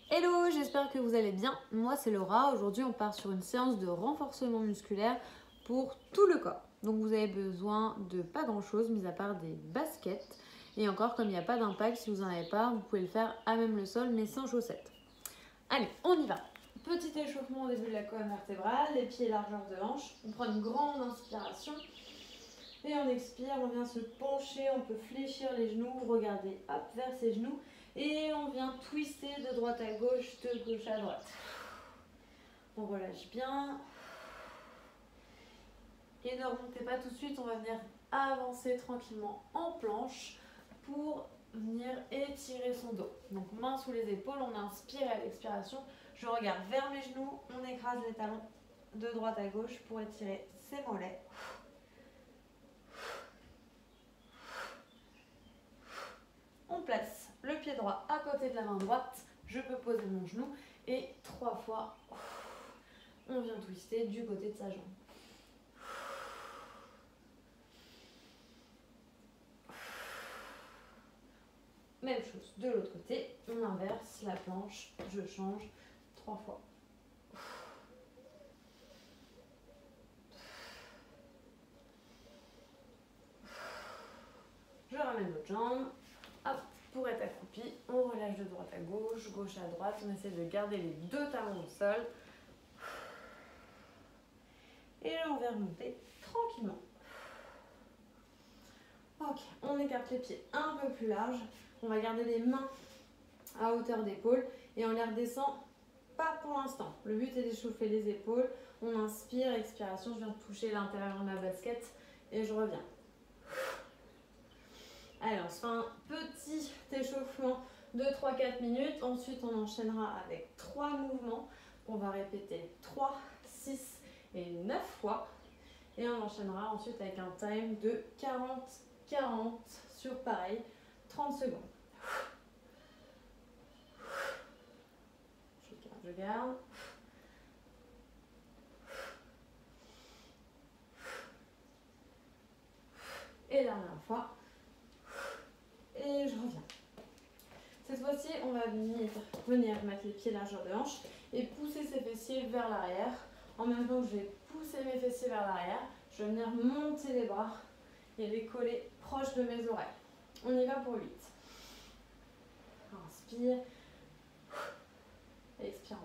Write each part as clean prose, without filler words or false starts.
Hello, j'espère que vous allez bien. Moi c'est Laura. Aujourd'hui on part sur une séance de renforcement musculaire pour tout le corps. Donc vous avez besoin de pas grand chose mis à part des baskets. Et encore comme il n'y a pas d'impact, si vous n'en avez pas, vous pouvez le faire à même le sol mais sans chaussettes. Allez, on y va. Petit échauffement au début de la colonne vertébrale, les pieds largeur de hanche. On prend une grande inspiration. Et on expire, on vient se pencher, on peut fléchir les genoux, regarder hop, vers ses genoux. Et on vient twister de droite à gauche, de gauche à droite. On relâche bien. Et ne remontez pas tout de suite, on va venir avancer tranquillement en planche pour venir étirer son dos. Donc main sous les épaules, on inspire à l'expiration. Je regarde vers mes genoux, on écrase les talons de droite à gauche pour étirer ses mollets. On place le pied droit à côté de la main droite. Je peux poser mon genou et 3 fois, on vient twister du côté de sa jambe. Même chose de l'autre côté, on inverse la planche, je change 3 fois. Je ramène l'autre jambe. Hop, pour être accroupi, on relâche de droite à gauche, gauche à droite. On essaie de garder les deux talons au sol. Et là, on va remonter tranquillement. Ok, on écarte les pieds un peu plus larges. On va garder les mains à hauteur d'épaule et on les redescend pas pour l'instant. Le but est d'échauffer les épaules. On inspire, expiration, je viens de toucher l'intérieur de ma basket et je reviens. Allez, on se fait un petit échauffement de 3-4 minutes. Ensuite, on enchaînera avec 3 mouvements. On va répéter 3, 6 et 9 fois. Et on enchaînera ensuite avec un time de 40-40 sur pareil, 30 secondes. Je garde. Et la dernière fois. Et je reviens. Cette fois-ci, on va venir mettre les pieds largeur de hanche et pousser ses fessiers vers l'arrière. En même temps que je vais pousser mes fessiers vers l'arrière, je vais venir monter les bras et les coller proche de mes oreilles. On y va pour 8. Inspire. Expire.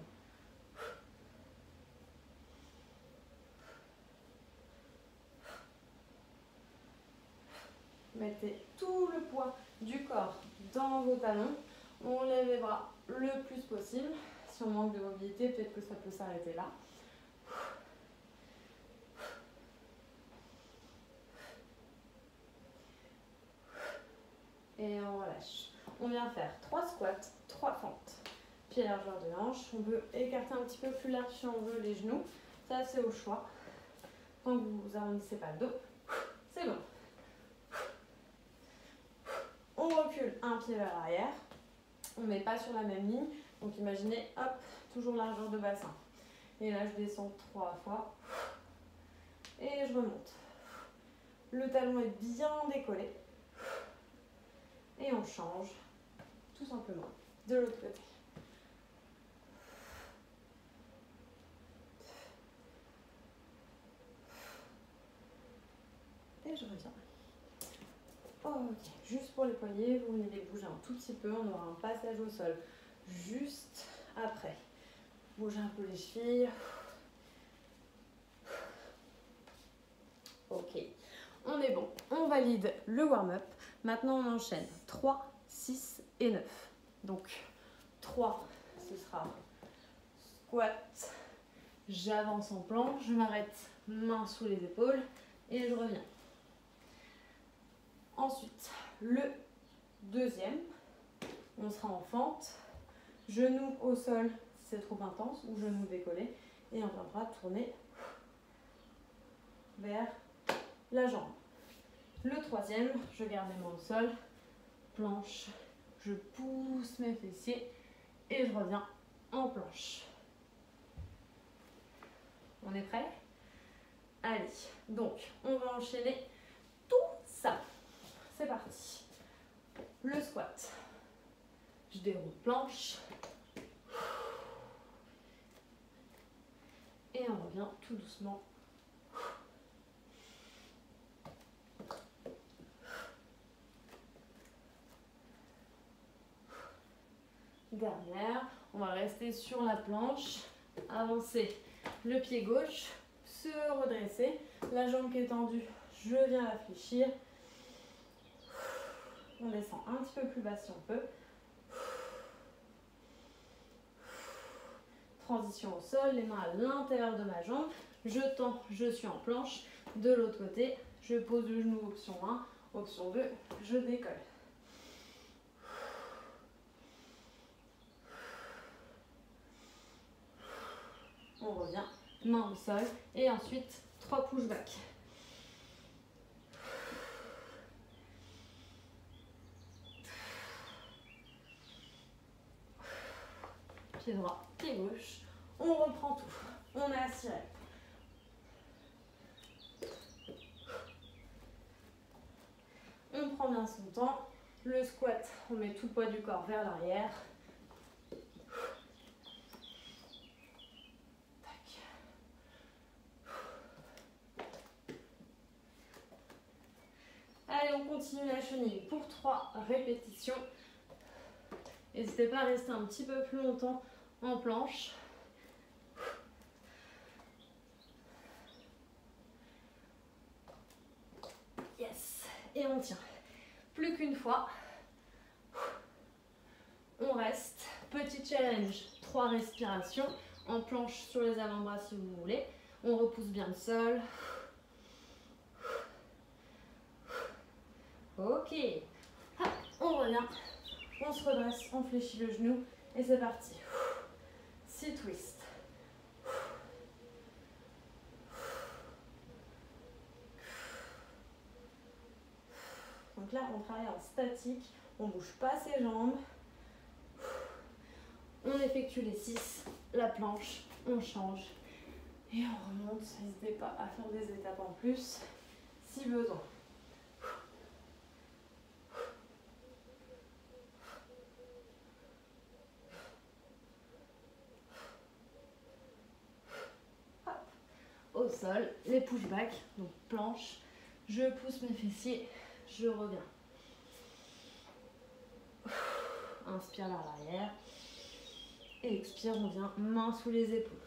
Mettez tout le poids du corps dans vos talons. On lève les bras le plus possible. Si on manque de mobilité, peut-être que ça peut s'arrêter là. Et on relâche. On vient faire 3 squats, 3 fentes. Pied largeur de hanche. On peut écarter un petit peu plus large si on veut les genoux. Ça, c'est au choix. Quand vous arrondissez pas le dos, c'est bon. On recule un pied vers l'arrière. On ne met pas sur la même ligne. Donc imaginez, hop, toujours largeur de bassin. Et là, je descends 3 fois. Et je remonte. Le talon est bien décollé. Et on change, tout simplement, de l'autre côté. Et je reviens. Ok, juste pour les poignets, vous venez les bouger un tout petit peu. On aura un passage au sol juste après. Bougez un peu les chevilles. Ok, on est bon. On valide le warm-up. Maintenant, on enchaîne 3, 6 et 9. Donc, 3, ce sera squat. J'avance en planche. Je m'arrête, main sous les épaules et je reviens. Ensuite, le deuxième, on sera en fente, genou au sol si c'est trop intense ou genou décollé et on viendra tourner vers la jambe. Le troisième, je garde les mains au sol, planche, je pousse mes fessiers et je reviens en planche. On est prêt? Allez, donc on va enchaîner tout ça. C'est parti. Le squat. Je déroule planche. Et on revient tout doucement. Dernière, on va rester sur la planche, avancer le pied gauche, se redresser, la jambe qui est tendue, je viens la fléchir. On descend un petit peu plus bas si on peut. Transition au sol, les mains à l'intérieur de ma jambe. Je tends, je suis en planche. De l'autre côté, je pose le genou, option 1. Option 2, je décolle. On revient, main au sol. Et ensuite, 3 push-back. Pied droit, pied gauche. On reprend tout. On est assis. On prend bien son temps. Le squat, on met tout le poids du corps vers l'arrière. Allez, on continue la chenille pour 3 répétitions. N'hésitez pas à rester un petit peu plus longtemps en planche. Yes. Et on tient. Plus qu'une fois. On reste. Petit challenge. 3 respirations. En planche sur les avant-bras si vous voulez. On repousse bien le sol. Ok. On revient. On se redresse. On fléchit le genou. Et c'est parti. 6 twists. Donc là, on travaille en statique. On ne bouge pas ses jambes. On effectue les 6. La planche. On change. Et on remonte. N'hésitez pas à faire des étapes en plus si besoin. Au sol, les push-back, donc planche, je pousse mes fessiers, je reviens. Inspire vers l'arrière et expire, on vient main sous les épaules.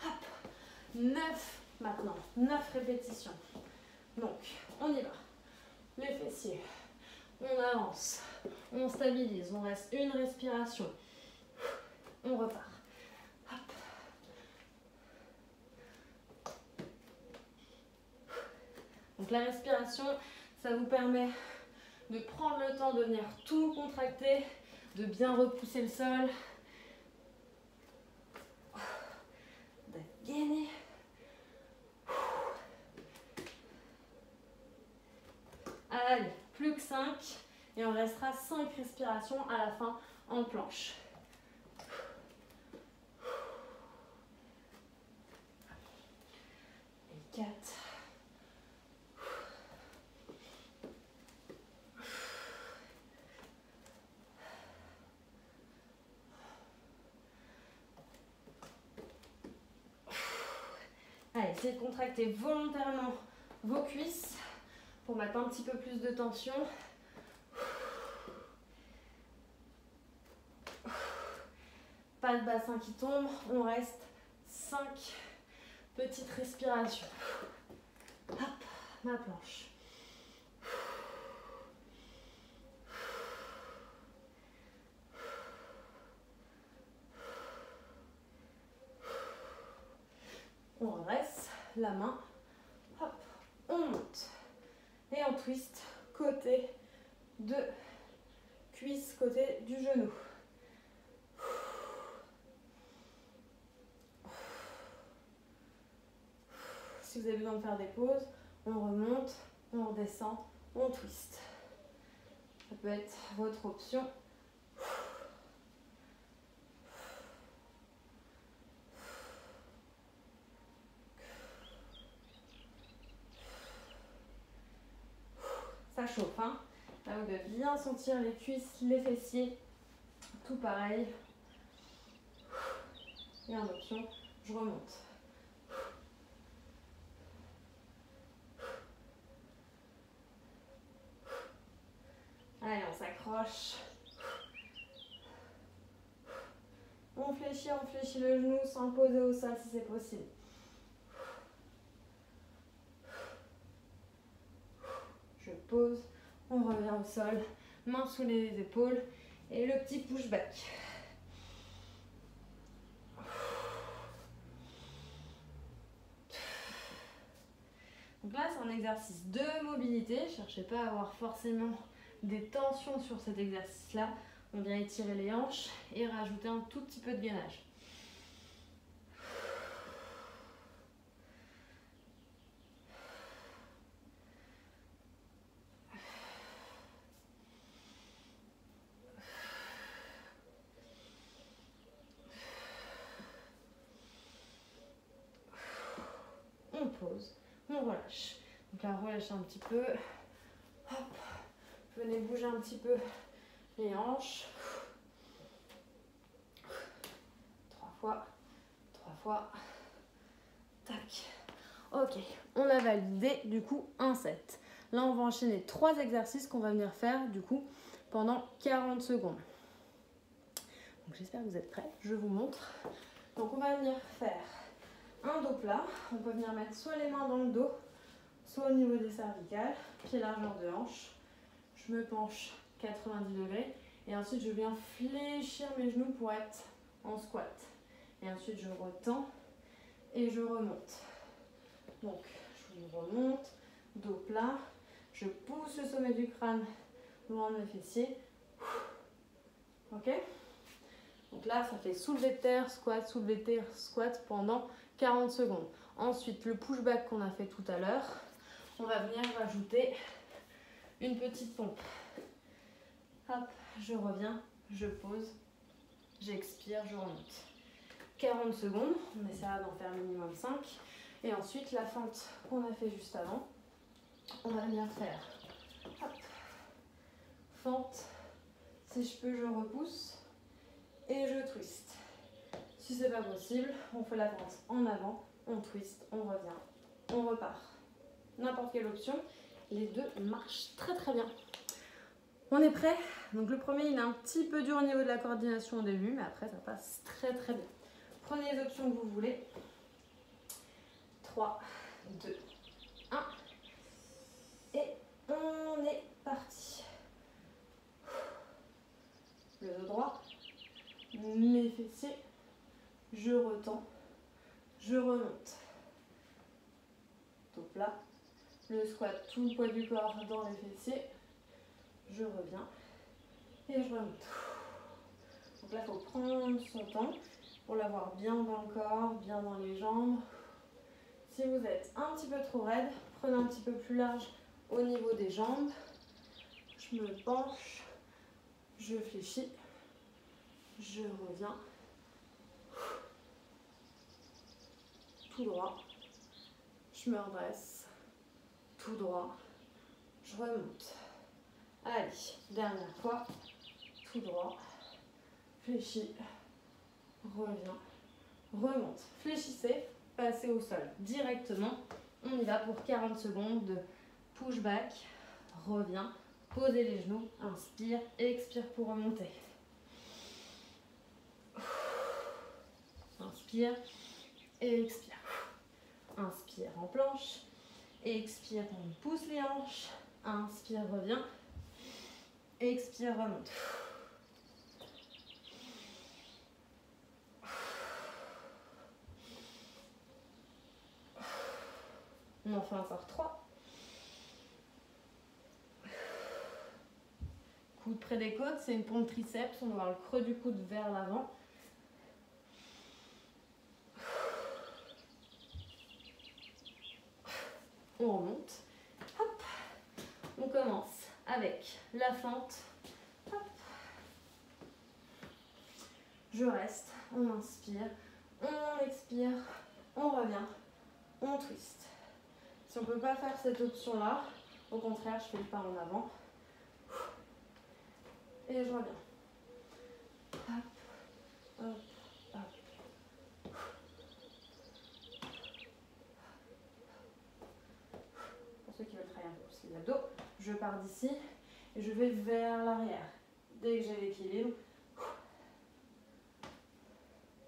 Hop. 9 maintenant, 9 répétitions. Donc, on y va. Les fessiers. On avance, on stabilise, on reste une respiration. On repart. Hop. Donc la respiration, ça vous permet de prendre le temps de venir tout contracter, de bien repousser le sol, d'être gainé. Allez, plus que 5 et on restera 5 respirations à la fin en planche. Et 4. Allez, essayez de contracter volontairement vos cuisses pour mettre un petit peu plus de tension. Pas de bassin qui tombe, on reste 5 petites respirations. Hop, ma planche. On redresse la main, hop, on monte. Et on twist côté de cuisse, côté du genou. Si vous avez besoin de faire des pauses, on remonte, on redescend, on twist. Ça peut être votre option. ça chauffe. Hein. Là, vous devez bien sentir les cuisses, les fessiers. Tout pareil. Et en option, je remonte. Allez, on s'accroche. On fléchit le genou sans poser au sol si c'est possible. Je pose, on revient au sol, main sous les épaules et le petit pushback. Donc là, c'est un exercice de mobilité. Cherchez pas à avoir forcément des tensions sur cet exercice-là. On vient étirer les hanches et rajouter un tout petit peu de gainage. On pose, on relâche. Donc là, relâchez un petit peu. Hop. Venez bouger un petit peu les hanches. 3 fois. Tac. Ok, on a validé du coup un set. Là, on va enchaîner 3 exercices qu'on va venir faire du coup pendant 40 secondes. Donc j'espère que vous êtes prêts. Je vous montre. Donc on va venir faire un dos plat. On peut venir mettre soit les mains dans le dos, soit au niveau des cervicales, pied largeur de hanche. Je me penche 90 degrés et ensuite je viens fléchir mes genoux pour être en squat. Et ensuite je retends et je remonte. Donc je remonte, dos plat, je pousse le sommet du crâne loin de mes fessiers. Ok? Donc là ça fait soulevé de terre, squat pendant 40 secondes. Ensuite le pushback qu'on a fait tout à l'heure, on va venir rajouter une petite pompe. Hop, je reviens, je pose, j'expire, je remonte. 40 secondes, on essaiera d'en faire minimum 5. Et ensuite, la fente qu'on a fait juste avant, on va venir faire. Hop, fente, si je peux, je repousse et je twist. Si c'est pas possible, on fait la fente en avant, on twist, on revient, on repart. N'importe quelle option, les deux marchent très très bien. On est prêt? Donc le premier, il est un petit peu dur au niveau de la coordination au début, mais après ça passe très très bien. Prenez les options que vous voulez. 3, 2, 1. Et on est parti. Le dos droit, mes fessiers, je retends, je remonte. Dos plat, le squat, tout le poids du corps dans les fessiers. Je reviens et je remonte. Donc là, il faut prendre son temps pour l'avoir bien dans le corps, bien dans les jambes. Si vous êtes un petit peu trop raide, prenez un petit peu plus large au niveau des jambes. Je me penche, je fléchis, je reviens. Tout droit, je me redresse, tout droit, je remonte. Allez, dernière fois, tout droit, fléchis, reviens, remonte. Fléchissez, passez au sol directement. On y va pour 40 secondes de pushback, reviens, posez les genoux, inspire, expire pour remonter. Inspire et expire. Inspire en planche, expire, on pousse les hanches, inspire, reviens. Expire, remonte. On en fait encore 3. Coude près des côtes, c'est une pompe triceps. On va avoir le creux du coude vers l'avant. On remonte. Hop. On commence avec la fente. Hop. Je reste. On inspire. On expire. On revient. On twist. Si on ne peut pas faire cette option-là, Au contraire, je fais le pas en avant. Et je reviens. Hop, hop, hop. Pour ceux qui veulent travailler un peu plus les abdos, je pars d'ici et je vais vers l'arrière. Dès que j'ai l'équilibre,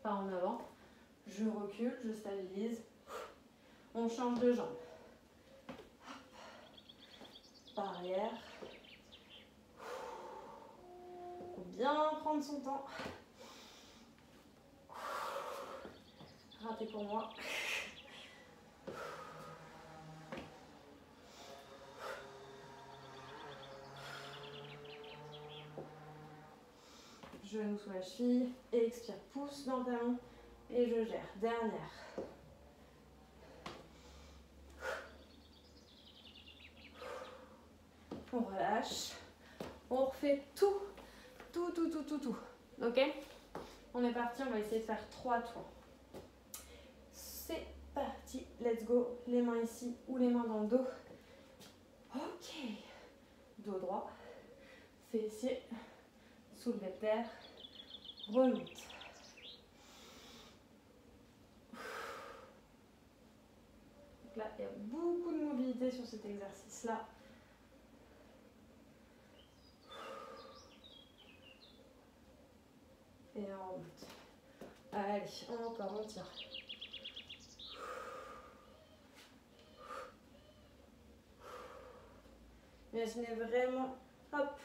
pas en avant, je recule, je stabilise. On change de jambe. Par arrière. Il faut bien prendre son temps. Raté pour moi. Genou sous la cheville, expire, pousse dans le talon et je gère. Dernière. On relâche. On refait tout. Ok? On est parti, on va essayer de faire 3 tours. C'est parti, let's go. Les mains ici ou les mains dans le dos. Ok. Dos droit. Fessier. Soulevé de terre. Remonte. Donc là, il y a beaucoup de mobilité sur cet exercice-là. Et on remonte. Allez, encore, on tire. Imaginez vraiment, hop,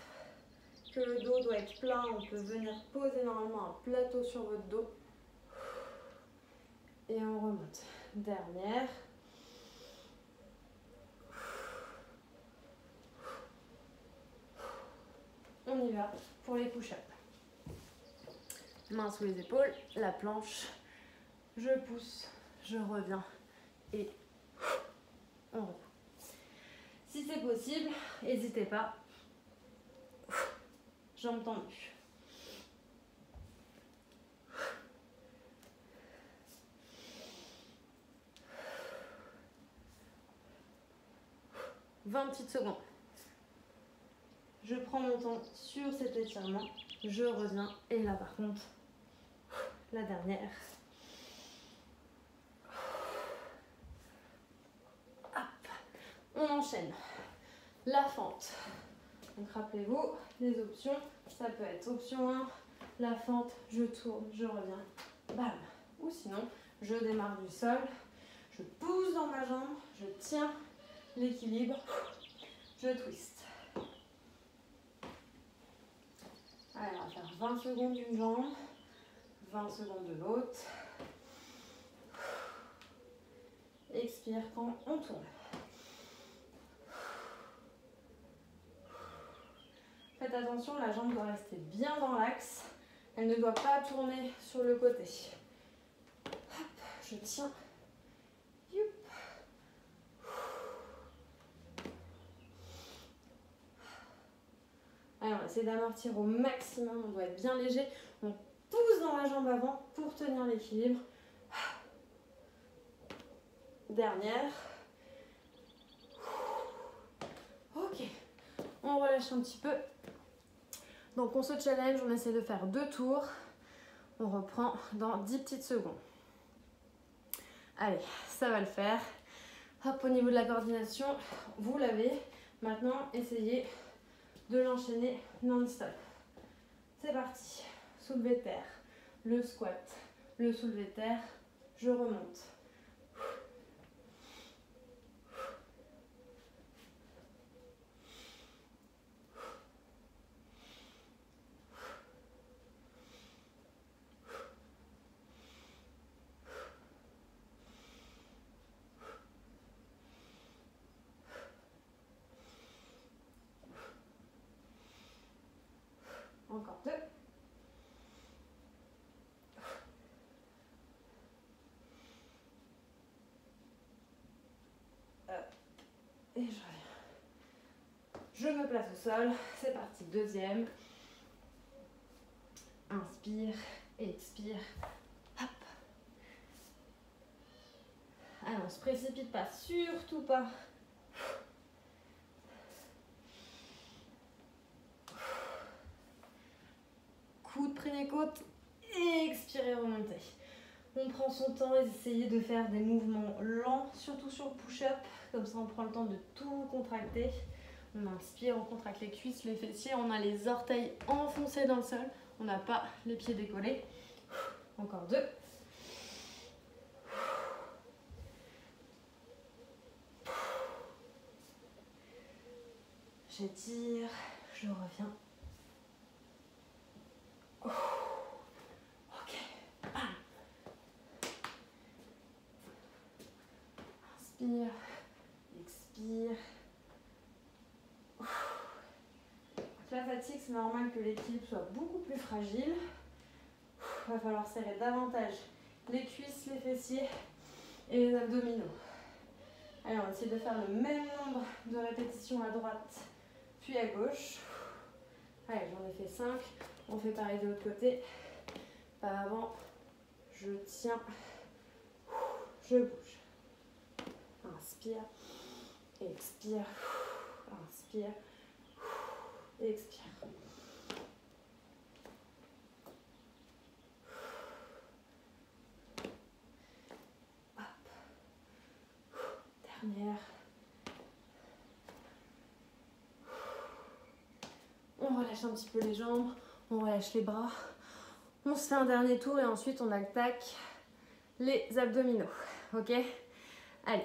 que le dos doit être plein. On peut venir poser normalement un plateau sur votre dos. Et on remonte. Dernière. On y va pour les push-ups. Mains sous les épaules, la planche. Je pousse, je reviens et on repart. Si c'est possible, n'hésitez pas. Jambes tendues. « 20 petites secondes. Je prends mon temps sur cet étirement. Je reviens. Et là, par contre, la dernière. Hop. On enchaîne. La fente. Donc, rappelez-vous, les options. Ça peut être option 1, la fente, je tourne, je reviens. Bam. Ou sinon, je démarre du sol. Je pousse dans ma jambe. Je tiens l'équilibre. Je twist. Allez, on va faire 20 secondes d'une jambe, 20 secondes de l'autre. Expire quand on tourne. Faites attention, la jambe doit rester bien dans l'axe. Elle ne doit pas tourner sur le côté. Hop, je tiens. Youp. Allez, on va essayer d'amortir au maximum. On doit être bien léger. On pousse dans la jambe avant pour tenir l'équilibre. Dernière. Ok. On relâche un petit peu. Donc on se challenge, on essaie de faire 2 tours. On reprend dans 10 petites secondes. Allez, ça va le faire. Hop, au niveau de la coordination, vous l'avez. Maintenant, essayez de l'enchaîner non-stop. C'est parti. Soulevé de terre, le squat, le soulevé de terre, je remonte. Encore 2. Et je reviens. Je me place au sol. C'est parti. Deuxième. Inspire, expire. Hop. Allez, on ne se précipite pas. Surtout pas. prenez côte et expirez, remontez. On prend son temps et essayez de faire des mouvements lents, surtout sur le push-up. Comme ça, on prend le temps de tout contracter. On inspire, on contracte les cuisses, les fessiers. On a les orteils enfoncés dans le sol. On n'a pas les pieds décollés. Encore 2. J'étire, je reviens. Ok. Inspire, expire. La fatigue, c'est normal que l'équilibre soit beaucoup plus fragile. Il va falloir serrer davantage les cuisses, les fessiers et les abdominaux. Allez, on va essayer de faire le même nombre de répétitions à droite puis à gauche. Allez, j'en ai fait 5. On fait pareil de l'autre côté. Pas avant, je tiens, je bouge. Inspire, expire, inspire, expire. Hop. Dernière. On relâche un petit peu les jambes, on relâche les bras. On se fait un dernier tour et ensuite on attaque les abdominaux. Ok? Allez,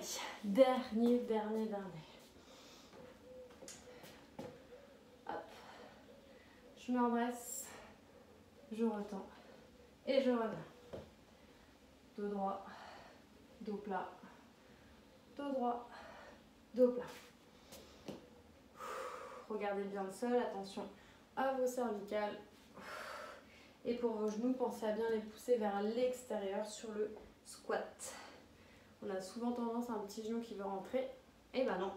dernier. Hop. Je me redresse, je retends et je reviens. Dos droit, dos plat, dos droit, dos plat. Regardez bien le sol, attention à vos cervicales. Et pour vos genoux, pensez à bien les pousser vers l'extérieur sur le squat. On a souvent tendance à un petit genou qui veut rentrer. Et ben non.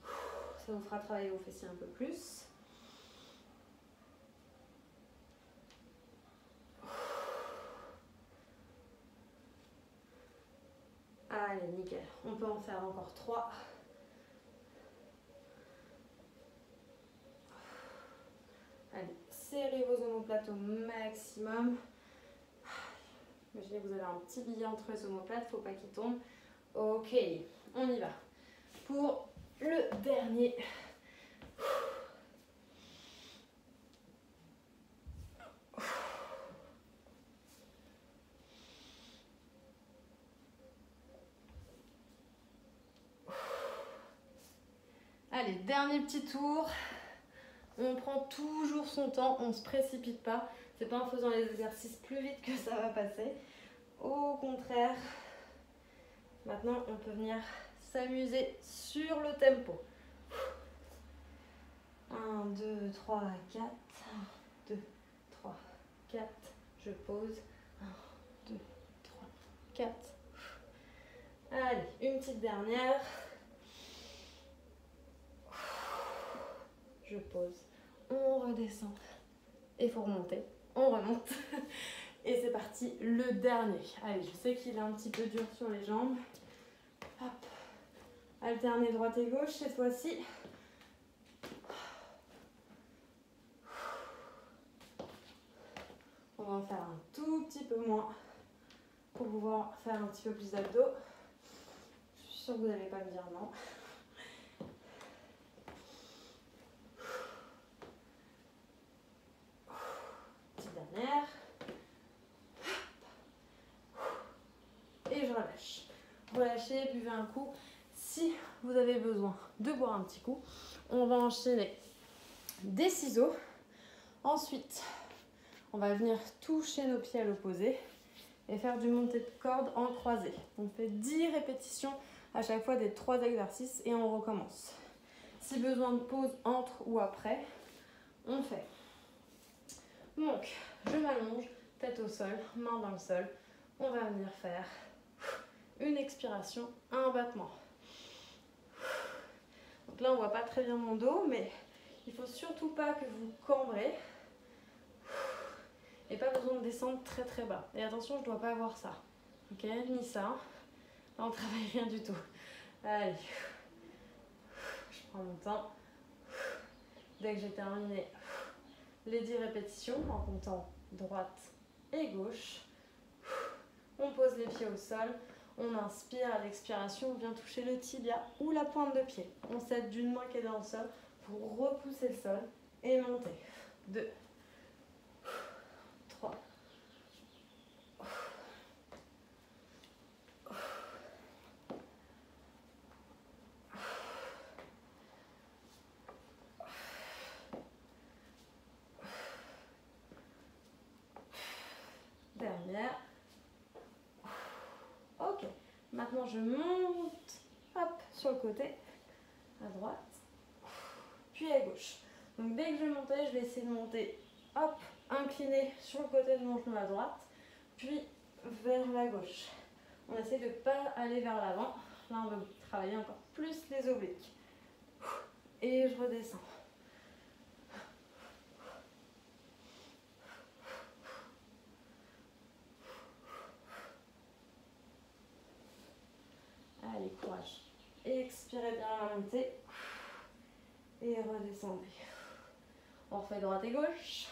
Ça vous fera travailler vos fessiers un peu plus. Allez, nickel. On peut en faire encore 3. Allez, serrez vos omoplates au maximum. Imaginez que vous avez un petit billet entre les omoplates, il ne faut pas qu'il tombe. Ok, on y va. Pour le dernier. Allez, dernier petit tour. On prend toujours son temps, on ne se précipite pas. C'est pas en faisant les exercices plus vite que ça va passer. Au contraire, maintenant on peut venir s'amuser sur le tempo. 1, 2, 3, 4. 1, 2, 3, 4. Je pose. 1, 2, 3, 4. Allez, une petite dernière. Je pose. On redescend. Et il faut remonter. On remonte. Et c'est parti, le dernier. Allez, je sais qu'il est un petit peu dur sur les jambes. Hop. Alterner droite et gauche cette fois-ci. On va en faire un tout petit peu moins pour pouvoir faire un petit peu plus d'abdos. Je suis sûre que vous n'allez pas me dire non. Petite dernière. Et je relâche. Relâchez, buvez un coup. Si vous avez besoin de boire un petit coup, on va enchaîner des ciseaux. Ensuite, on va venir toucher nos pieds à l'opposé et faire du monté de corde en croisé. On fait 10 répétitions à chaque fois des 3 exercices et on recommence. Si besoin de pause entre ou après, on fait. Donc, je m'allonge, tête au sol, main dans le sol. On va venir faire une expiration, un battement. Donc là, on ne voit pas très bien mon dos, mais il ne faut surtout pas que vous cambrez. Et pas besoin de descendre très très bas. Et attention, je ne dois pas avoir ça. Ok, ni ça. Là, on travaille rien du tout. Allez. Je prends mon temps. Dès que j'ai terminé, les 10 répétitions en comptant droite et gauche. On pose les pieds au sol. On inspire, à l'expiration, on vient toucher le tibia ou la pointe de pied. On s'aide d'une main qui est dans le sol pour repousser le sol et monter. 2, 3, dernière. Ok, maintenant je monte, hop, sur le côté, à droite, puis à gauche. Donc dès que je vais monter, je vais essayer de monter, hop, incliné sur le côté de mon genou à droite, puis vers la gauche. On essaie de ne pas aller vers l'avant. Là, on va travailler encore plus les obliques. Et je redescends. Allez, courage. Expirez bien la montée. Et redescendez. On refait droite et gauche.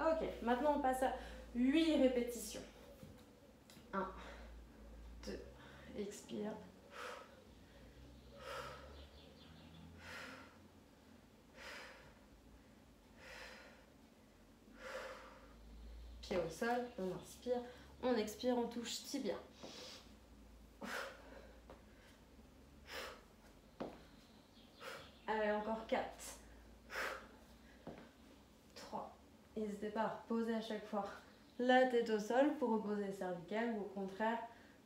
Ok, maintenant on passe à 8 répétitions. 1, 2, expire. Pied au sol, on inspire, on expire, on touche tibia. Allez, encore 4. 3. N'hésitez pas à reposer à chaque fois la tête au sol pour reposer les cervicales ou au contraire,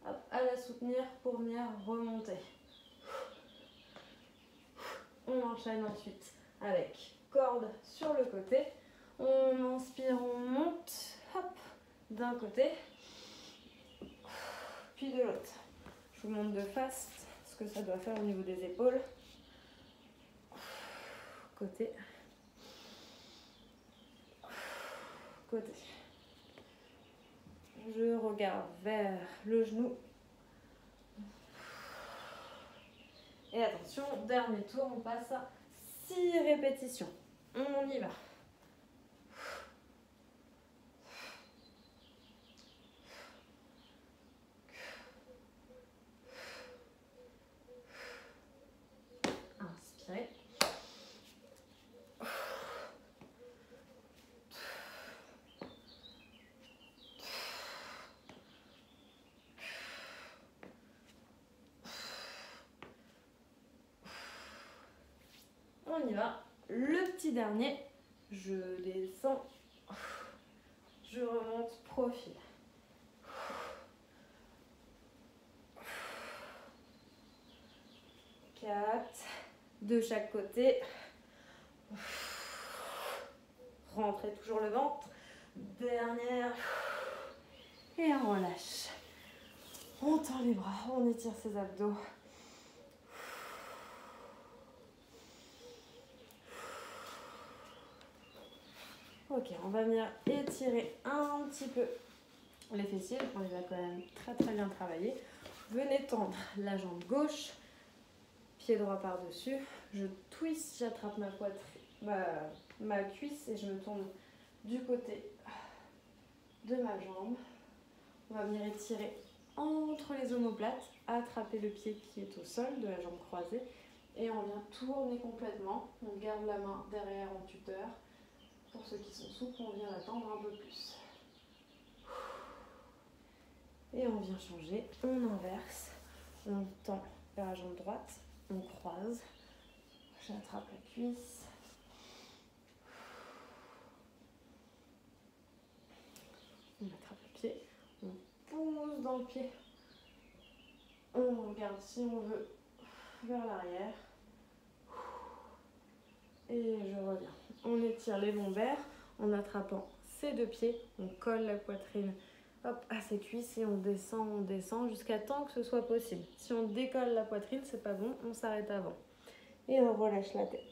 hop, à la soutenir pour venir remonter. On enchaîne ensuite avec corde sur le côté. On inspire, on monte, hop, d'un côté, puis de l'autre. Je vous montre de face ce que ça doit faire au niveau des épaules. Côté. Côté. Je regarde vers le genou. Et attention, dernier tour, on passe à 6 répétitions. On y va. Inspirez. On y va. Le petit dernier, je descends, je remonte, profil. 4, de chaque côté. Rentrez toujours le ventre. Dernière. Et on relâche. On tend les bras, on étire ses abdos. Ok, on va venir étirer un petit peu les fessiers. On les a quand même très bien travaillés. Venez tendre la jambe gauche, pied droit par-dessus. Je twist, j'attrape ma poitrine, ma cuisse et je me tourne du côté de ma jambe. On va venir étirer entre les omoplates, attraper le pied qui est au sol de la jambe croisée et on vient tourner complètement. On garde la main derrière en tuteur. Pour ceux qui sont souples, on vient la tendre un peu plus. Et on vient changer, on inverse, on tend vers la jambe droite, on croise, j'attrape la cuisse. On attrape le pied, on pousse dans le pied. On regarde si on veut vers l'arrière. Et je reviens. On étire les lombaires en attrapant ces deux pieds. On colle la poitrine hop, à ses cuisses et on descend jusqu'à temps que ce soit possible. Si on décolle la poitrine, c'est pas bon, on s'arrête avant. Et on relâche la tête.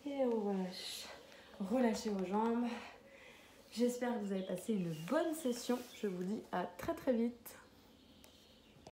Et on relâche. Relâchez vos jambes. J'espère que vous avez passé une bonne session. Je vous dis à très très vite.